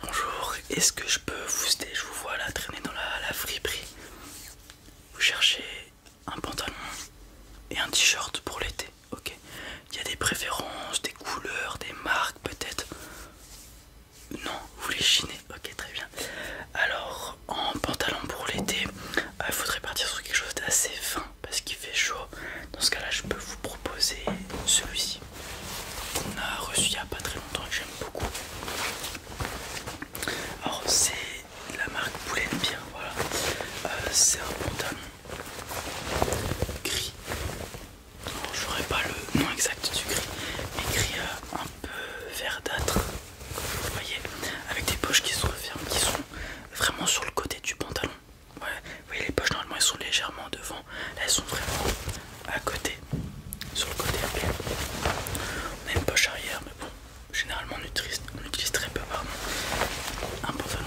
Bonjour, est-ce que je peux vous aider? Je vous vois là traîner dans la friperie. Vous cherchez un pantalon et un t-shirt pour l'été, ok. Il y a des préférences, des couleurs, des marques peut-être? Non, vous voulez chiner, ok, très bien. Alors, en pantalon pour l'été, il faudrait partir sur quelque chose d'assez fin parce qu'il fait chaud. Dans ce cas-là, je peux vous proposer celui-ci qu'on a reçu il n'y a pas très longtemps et que j'aime beaucoup. Alors, c'est la marque Pull&Bear, voilà. C'est un pantalon gris. Alors, j'aurais pas le nom exact du gris, mais gris un peu verdâtre, comme vous voyez, avec des poches qui se referment, qui sont vraiment sur le côté du pantalon. Ouais, vous voyez, les poches normalement elles sont légèrement devant, là elles sont vraiment à côté, sur le côté. Ok. On a une poche arrière, mais bon, généralement on utilise très peu, pardon. Un pantalon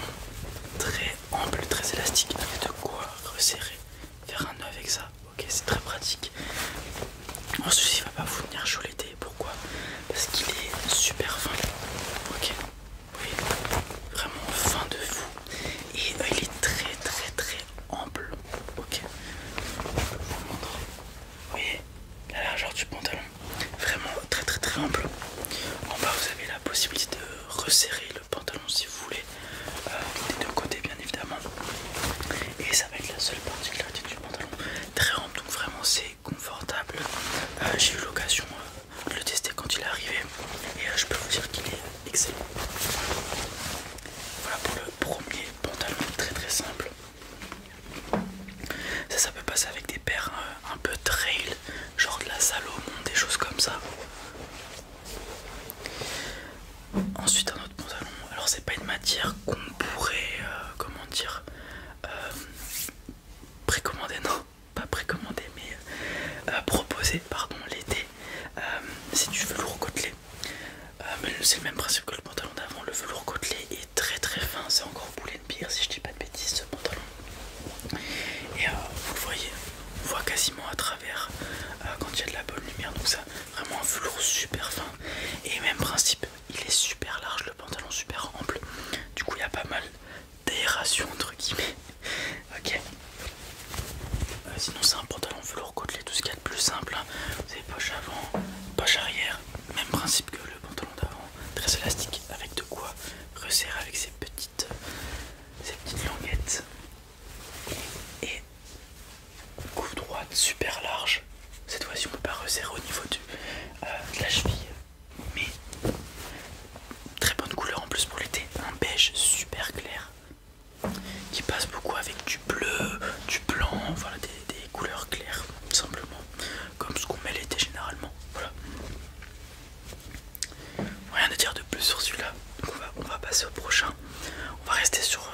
très ample, très élastique, avec de quoi resserrer, faire un nœud avec ça. Ok, c'est très pratique. Alors celui-ci va pas vous tenir chaud l'été. Pourquoi? Parce qu'il est super fin. Ok, oui, vraiment fin de fou. Et il est très ample. Ok, je vais vous montrer. Vous voyez la largeur du pantalon, vraiment très ample. En bas vous avez la possibilité de resserrer le pantalon si vous voulez, des deux côtés bien évidemment. Et ça va être la seule particularité du pantalon, très ample, donc vraiment c'est confortable. J'ai eu l'occasion de le tester quand il est arrivé et je peux vous dire qu'il est excellent. Voilà pour le premier pantalon très simple. Ça peut passer avec des paires un peu trail, genre de la Salomon, des choses comme ça. Ensuite un autre pantalon, alors c'est pas une matière qu'on pourrait, comment dire, précommander, non, pas précommander, mais proposer, pardon, l'été. C'est du velours côtelé. Mais c'est le même principe que le pantalon d'avant. Le velours côtelé est très fin, c'est encore Pull&Bear si je dis pas de bêtises, ce pantalon. Et vous le voyez, on voit quasiment à travers quand il y a de la bonne lumière, donc ça, vraiment un velours super fin. Et même principe, il est super large, le pantalon super ample, du coup il y a pas mal d'aération entre guillemets. Ok. Sinon c'est un pantalon velours côtelé, tout ce qu'il y a de plus simple, hein. Vous avez poche avant, poche arrière, même principe que le pantalon d'avant, très élastique, avec de quoi resserrer avec ces petites languettes. Et coupe droite super large. Cette fois-ci on peut pas resserrer au niveau de la cheville, mais très bonne couleur en plus pour l'été, un beige super clair qui passe beaucoup avec du bleu, du blanc, voilà des couleurs claires simplement, comme ce qu'on met l'été généralement. Voilà. Rien à dire de plus sur celui-là. On va passer au prochain. On va rester sur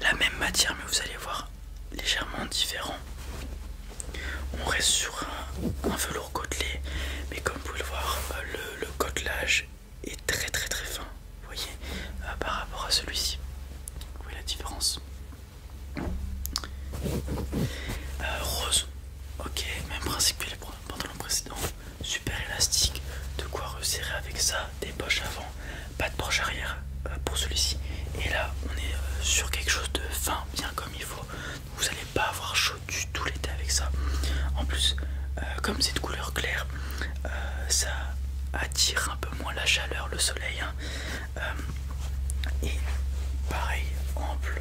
la même matière, mais vous allez voir légèrement différent. On reste sur un velours côtelé, mais comme vous pouvez le voir, le côtelage est très fin. Vous voyez, par rapport à celui-ci. Vous voyez la différence? Rose, ok, même principe que les pantalons précédents, super élastique, de quoi resserrer avec ça, des poches avant, pas de poche arrière pour celui-ci. Et là, on est sur quelque chose de fin, bien comme il faut. Vous n'allez pas avoir chaud du tout l'été avec ça. En plus, comme c'est de couleur claire, ça attire un peu moins la chaleur, le soleil, hein. Et pareil, ample,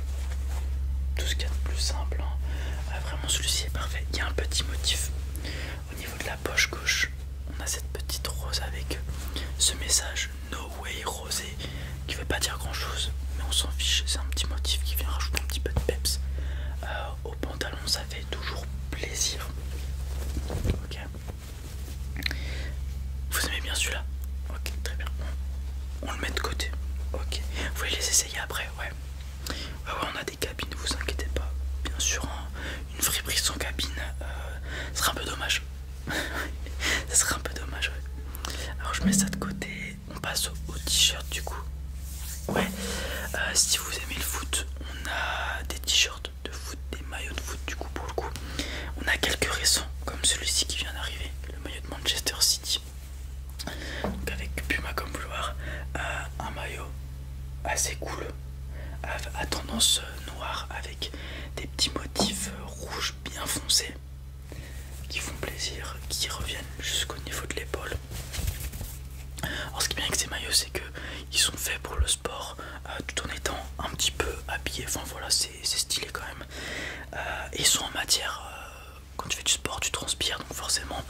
tout ce qu'il y a de plus simple, hein. Vraiment celui-ci est parfait. Il y a un petit motif au niveau de la poche gauche, on a cette petite rose avec ce message No Way rosé qui veut pas dire grand chose, mais on s'en fiche, c'est un petit motif qui vient rajouter un petit peu de peps au pantalon, ça fait toujours plaisir. Ok, vous aimez bien celui-là? Ok, très bien, on le met de côté. Ok, vous voulez les essayer après? Ouais. Ouais, on a des cabines, vous inquiétez pas. Bien sûr, hein, une friperie sans cabine, ce serait un peu dommage. Ça serait un peu dommage, ouais. Alors je mets ça de côté, on passe au t-shirt du coup. Ouais, si vous aimez le foot, on a des t-shirts de foot, des maillots de foot du coup pour le coup. On a quelques récents, comme celui-ci qui vient d'arriver, le maillot de Manchester City. Donc avec Puma comme vouloir, un maillot assez cool, à tendance noire avec des petits motifs rouges bien foncés qui font plaisir, qui reviennent jusqu'au niveau de l'épaule. Alors ce qui est bien avec ces maillots, c'est que ils sont faits pour le sport tout en étant un petit peu habillés. Enfin voilà, c'est stylé quand même. Et ils sont en matière, quand tu fais du sport tu transpires, donc forcément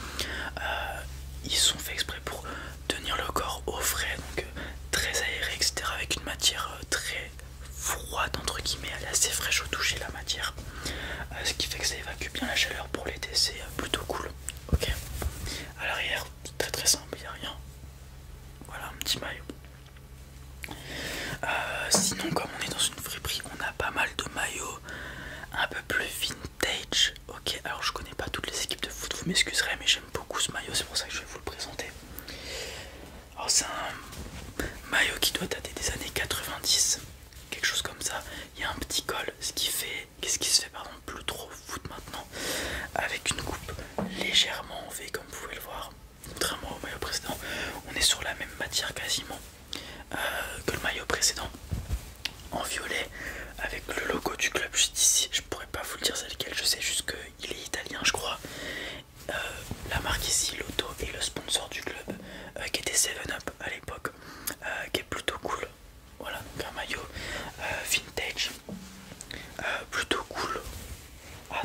ils sont faits exprès pour tenir le corps au frais, donc très aéré, etc. Avec une matière très froide entre guillemets, elle est assez fraîche au toucher la matière, ce qui fait que ça évacue bien la chaleur pour l'été, c'est plutôt cool. Ok, à l'arrière très très simple, il n'y a rien. Voilà un petit maillot. Sinon comme on est dans une friperie, on a pas mal de maillots un peu plus vintage. Ok, alors je connais pas toutes les équipes de foot, vous m'excuserez, mais j'aime beaucoup ce maillot, c'est pour ça que je vais vous le présenter. Alors c'est un maillot qui doit dater des années 90, quelque chose comme ça. Il y a un petit col, ce qui se fait pardon, plus trop au foot maintenant, avec une coupe légèrement en V comme vous pouvez le voir. Contrairement au maillot précédent, on est sur la même matière quasiment que le maillot précédent, en violet avec le logo du club juste ici. Je pourrais pas vous le dire c'est lequel, je sais juste qu'il est italien je crois. La marque ici, l'auto, est le sponsor du club qui était 7up à l'époque, qui est plutôt cool. Voilà, donc un maillot vintage plutôt cool, à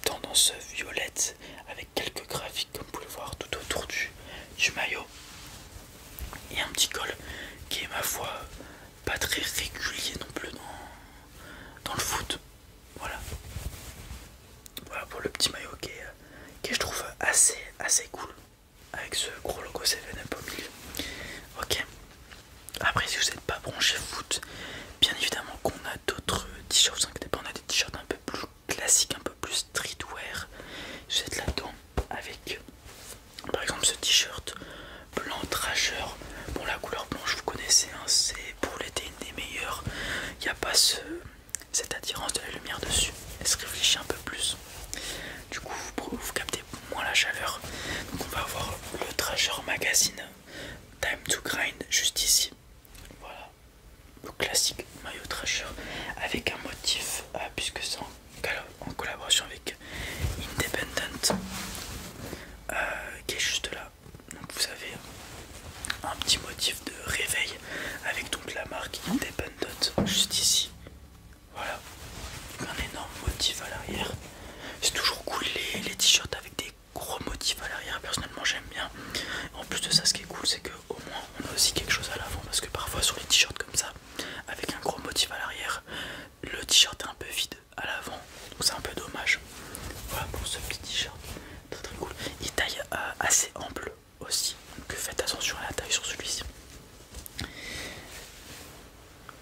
tendance violette avec quelques graphiques comme vous pouvez le voir tout autour du maillot, et un petit col qui est ma foi pas très régulier non plus dans le foot. Voilà, voilà pour le petit maillot qui est je trouve assez cool avec ce gros logo 7up au milieu. Ok, après si vous n'êtes pas branché foot, bien évidemment qu'on a d'autres t-shirts, vous inquiétez pas, on a des t-shirts un peu plus classiques, un peu plus streetwear. Vous êtes là-dedans avec par exemple ce t-shirt blanc Thrasher. Bon, la couleur blanche vous connaissez, hein, c'est pour l'été une des meilleures. Il n'y a pas cette attirance de la lumière dessus, elle se réfléchit un peu plus. Du coup vous captez moins la chaleur. Donc on va avoir le Thrasher Magazine Time to Grind juste ici. Voilà, le classique maillot Thrasher avec un motif, puisque c'est en collaboration avec Independent, qui est juste là. Donc vous avez un petit motif de réveil avec donc la marque Independent juste ici. Voilà, un énorme motif à l'arrière. C'est toujours cool les t-shirts avec des gros motifs à l'arrière, personnellement j'aime bien. En plus de ça, ce qui est cool, c'est qu'au moins on a aussi quelque chose à l'avant, parce que parfois sur les t-shirts comme ça avec un gros motif à l'arrière, le t-shirt est un peu vide à l'avant, donc c'est un peu dommage. Voilà pour ce petit t-shirt, très très cool. Il taille assez ample aussi, donc faites attention à la taille sur celui-ci.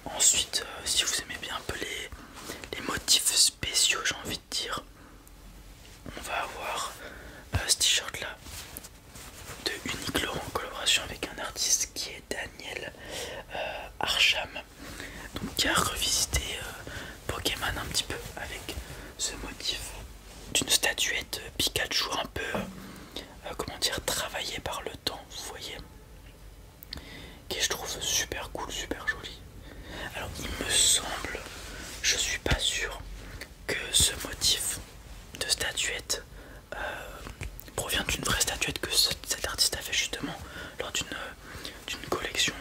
Ensuite, si vous aimez bien un peu les motifs spéciaux, j'ai envie de dire, on va avoir ce t-shirt là de Uniqlo en collaboration avec un artiste qui est Daniel Arsham, donc qui a revisité Pokémon un petit peu avec ce motif d'une statuette Pikachu un peu comment dire, travaillée par le temps, vous voyez, qui je trouve super cool, super joli. Alors il me semble, je suis pas sûr, que ce motif de statuette provient d'une vraie statuette que cet artiste a fait justement lors d'une collection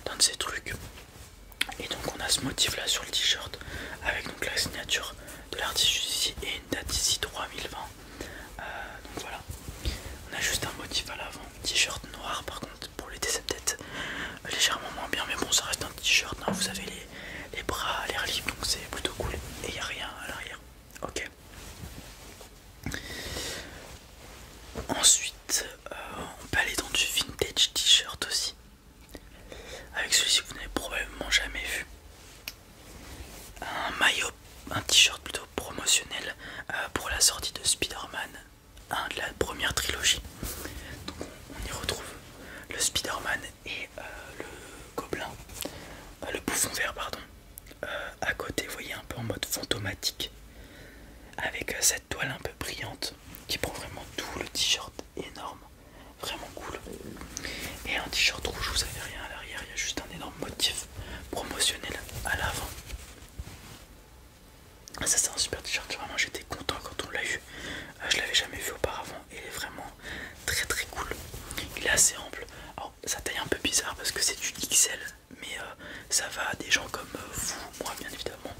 d'un de ses trucs. Et donc on a ce motif là sur le t-shirt avec donc la signature de l'artiste ici et une date ici 3020. Donc voilà, on a juste un motif à l'avant, t-shirt noir. Par contre pour l'été c'est peut-être légèrement moins bien, mais bon ça reste un t-shirt, hein. Vous avez les bras à l'air libre, donc c'est plutôt cool, et il n'y a rien à l'arrière. Ok. Ensuite on peut aller dans du vintage t-shirt aussi, avec celui-ci que vous n'avez probablement jamais vu. Un maillot, un t-shirt plutôt promotionnel pour la sortie de Spider-Man, de la première trilogie. Donc on y retrouve le Spider-Man et le gobelin, le bouffon vert pardon, à côté, vous voyez, un peu en mode fantomatique, avec cette toile un peu brillante qui prend vraiment tout le t-shirt, énorme, vraiment cool. Et un t-shirt rouge, vous avez rien à l'arrière, il y a juste un énorme motif promotionnel à l'avant. Ça c'est un super t-shirt, vraiment j'étais content quand on l'a eu. Je l'avais jamais vu auparavant et il est vraiment très très cool. Il est assez ample. Alors sa taille est un peu bizarre parce que c'est du XL, mais ça va à des gens comme vous, moi bien évidemment.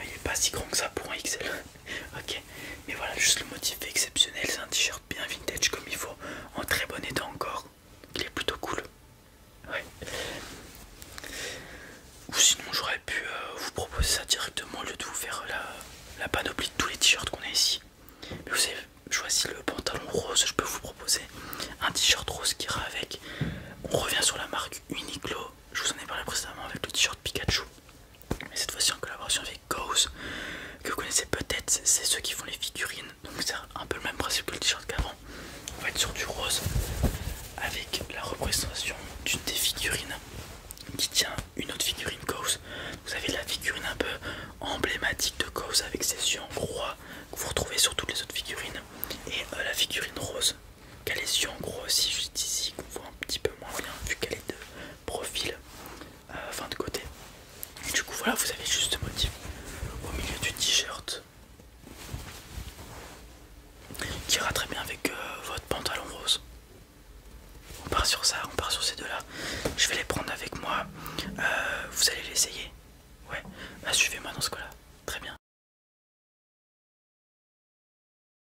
Il est pas si grand que ça pour un XL. Ok, mais voilà, juste le motif est exceptionnel. C'est un t-shirt bien vintage comme il faut, en très bon état encore. Il est plutôt cool. Ouais. Ou sinon j'aurais pu vous proposer ça directement au lieu de vous faire la panoplie de tous les t-shirts qu'on a ici. Mais vous avez choisi le pantalon rose, je peux vous proposer un t-shirt rose qui ira avec. On revient sur la marque Uniqlo, je vous en ai parlé précédemment avec le t-shirt Pikachu. Mais cette fois-ci en collaboration avec Gauze, que vous connaissez peut-être, c'est ceux qui font les figurines. Donc c'est un peu le même principe que le t-shirt qu'avant. On va être sur du rose avec la représentation d'une des figurines qui tient une autre figurine Gauze. Vous avez la figurine un peu emblématique de Gauze avec ses yeux en croix que vous retrouvez sur toutes les autres figurines, et la figurine rose qui a les yeux en croix aussi juste ici, qu'on voit un petit peu moins bien vu qu'elle est de profil, enfin de côté. Et du coup voilà, vous avez juste ce motif au milieu du t-shirt qui ira très bien avec votre pantalon rose. On part sur ça, on part sur ces deux là.